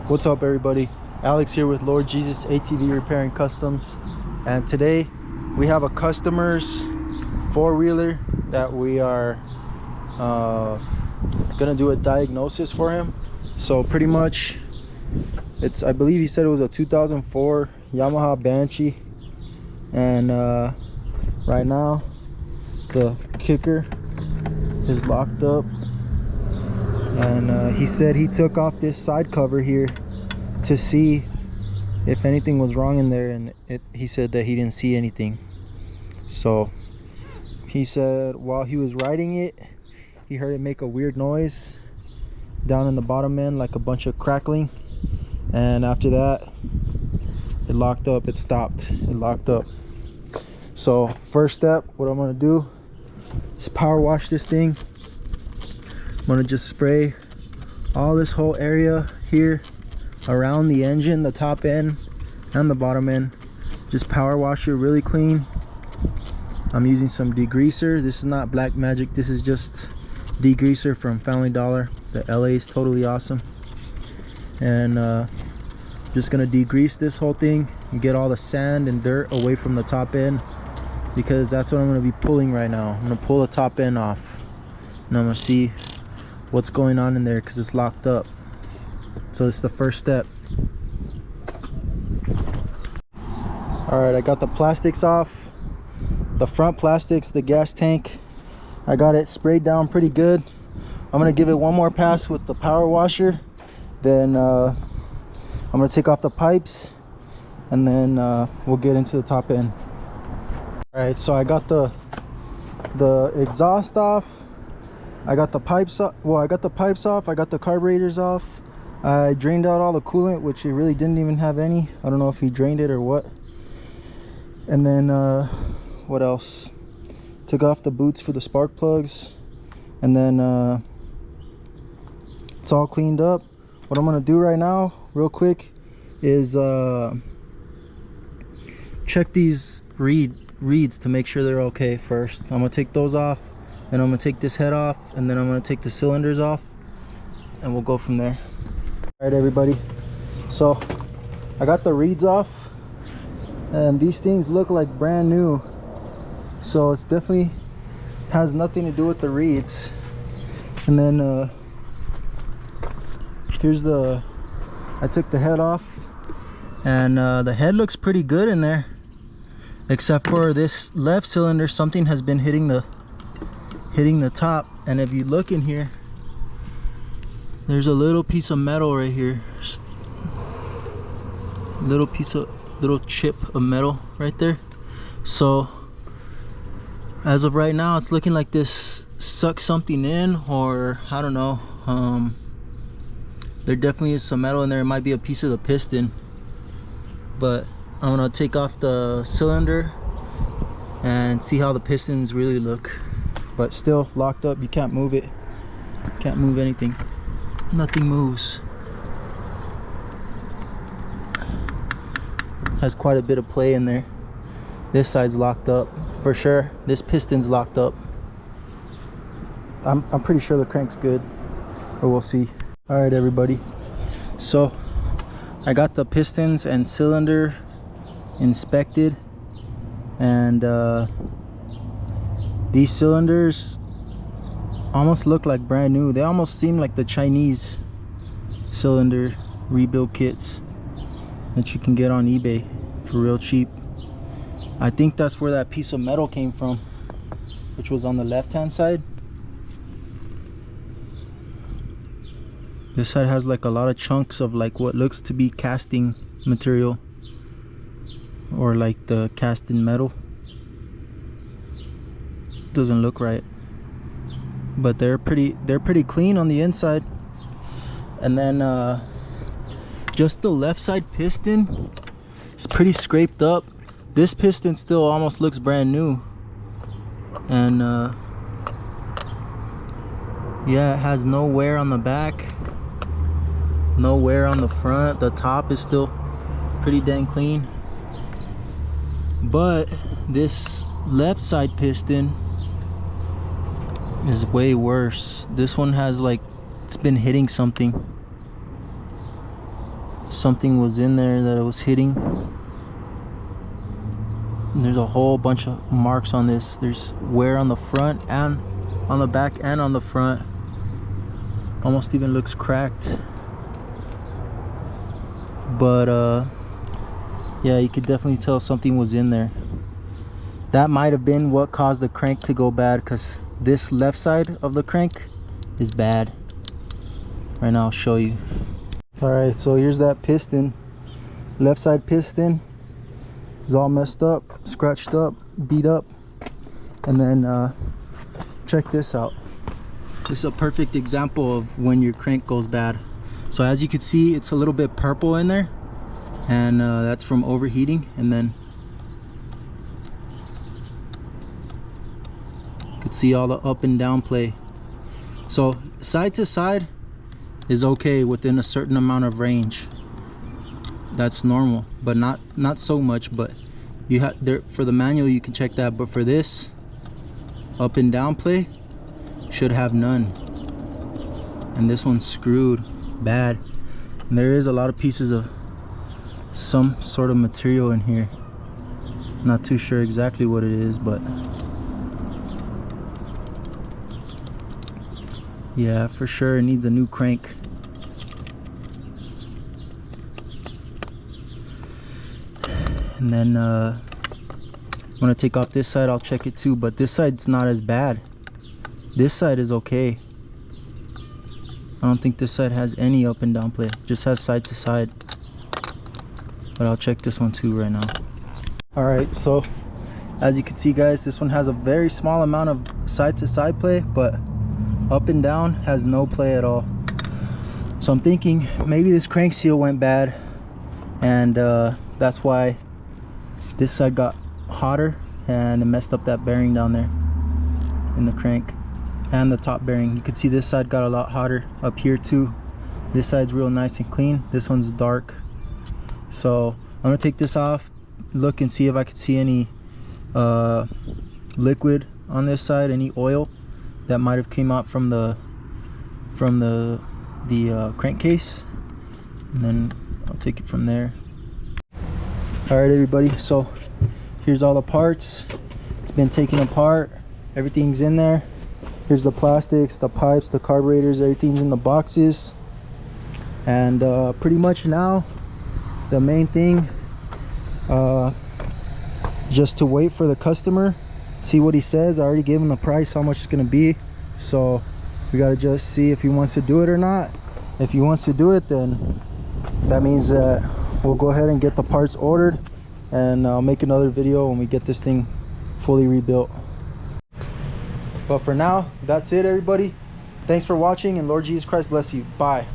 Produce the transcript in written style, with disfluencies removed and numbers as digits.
What's up, everybody? Alex here with Lord Jesus ATV Repair and Customs, and today we have a customer's four-wheeler that we are gonna do a diagnosis for him. So pretty much I believe he said it was a 2004 Yamaha Banshee, and right now the kicker is locked up, and he said he took off this side cover here to see if anything was wrong in there, and he said that he didn't see anything. So he said while he was riding it, he heard it make a weird noise down in the bottom end, like a bunch of crackling, and after that it locked up. It stopped, it locked up. So first step, what I'm gonna do is power wash this thing. I'm gonna just spray all this whole area here around the engine, the top end and the bottom end. Just power wash it really clean. I'm using some degreaser. This is not black magic, this is just degreaser from Family Dollar. The LA is totally awesome. And just gonna degrease this whole thing and get all the sand and dirt away from the top end, because that's what I'm gonna be pulling right now. I'm gonna pull the top end off and I'm gonna see what's going on in there, because it's locked up. So it's the first step. All right, I got the plastics off, the front plastics, the gas tank. I got it sprayed down pretty good. I'm gonna give it one more pass with the power washer, then I'm gonna take off the pipes, and then we'll get into the top end. All right, so I got the exhaust off, I got the pipes off. Well, I got the pipes off, I got the carburetors off. I drained out all the coolant, which he really didn't even have any. I don't know if he drained it or what. And then what else? Took off the boots for the spark plugs, and then it's all cleaned up. What I'm gonna do right now real quick is check these reeds to make sure they're okay first. I'm gonna take those off, then I'm gonna take this head off, and then I'm gonna take the cylinders off, and we'll go from there. All right, everybody, so I got the reeds off, and these things look like brand new, so it's definitely has nothing to do with the reeds. And then here's I took the head off, and the head looks pretty good in there, except for this left cylinder. Something has been hitting the top, and if you look in here, there's a little piece of metal right here, little chip of metal right there. So as of right now, it's looking like this sucked something in, or I don't know. There definitely is some metal in there. It might be a piece of the piston, but I'm gonna take off the cylinder and see how the pistons really look. But still locked up, you can't move it, can't move anything, nothing moves. Has quite a bit of play in there. This side's locked up for sure. This piston's locked up. I'm pretty sure the crank's good, but we'll see. All right, everybody, so I got the pistons and cylinder inspected, and these cylinders almost look like brand new. They almost seem like the Chinese cylinder rebuild kits that you can get on eBay for real cheap. I think that's where that piece of metal came from, which was on the left hand side. This side has like a lot of chunks of like what looks to be casting material, or like the cast in metal. Doesn't look right, but they're pretty clean on the inside. And then just the left side piston is pretty scraped up. This piston still almost looks brand new, and yeah, it has no wear on the back, no wear on the front. The top is still pretty dang clean, but this left side piston is way worse. This one has like, it's been hitting something. something was in there that it was hitting. There's a whole bunch of marks on this. There's wear on the front and on the back and on the front. Almost even looks cracked. But yeah, you could definitely tell something was in there. That might have been what caused the crank to go bad, because this left side of the crank is bad. Right now I'll show you. Alright, so here's that piston. Left side piston is all messed up, scratched up, beat up. And then check this out. This is a perfect example of when your crank goes bad. So as you can see, it's a little bit purple in there, and that's from overheating. And then you could see all the up and down play. So side to side is okay within a certain amount of range. That's normal, but not so much. But you have there for the manual, you can check that. But for this up and down play, should have none. And this one's screwed bad. And there is a lot of pieces of some sort of material in here. Not too sure exactly what it is, but yeah, for sure it needs a new crank. And then when I take off this side, I'll check it too, but this side's not as bad. This side is okay. I don't think this side has any up and down play, just has side to side. But I'll check this one too right now. Alright, so as you can see, guys, this one has a very small amount of side to side play, but up and down has no play at all. So I'm thinking maybe this crank seal went bad, and that's why this side got hotter and it messed up that bearing down there in the crank and the top bearing. You can see this side got a lot hotter up here too. This side's real nice and clean, this one's dark. So I'm gonna take this off, look and see if I could see any liquid on this side, any oil that might have came out from the crankcase, and then I'll take it from there. All right, everybody, so here's all the parts. It's been taken apart, everything's in there. Here's the plastics, the pipes, the carburetors, everything's in the boxes. And pretty much now the main thing, just to wait for the customer, see what he says. I already gave him the price, how much it's gonna be, so we gotta just see if he wants to do it or not. If he wants to do it, then that means that we'll go ahead and get the parts ordered, and I'll make another video when we get this thing fully rebuilt. But for now, that's it, everybody. Thanks for watching, and Lord Jesus Christ bless you. Bye.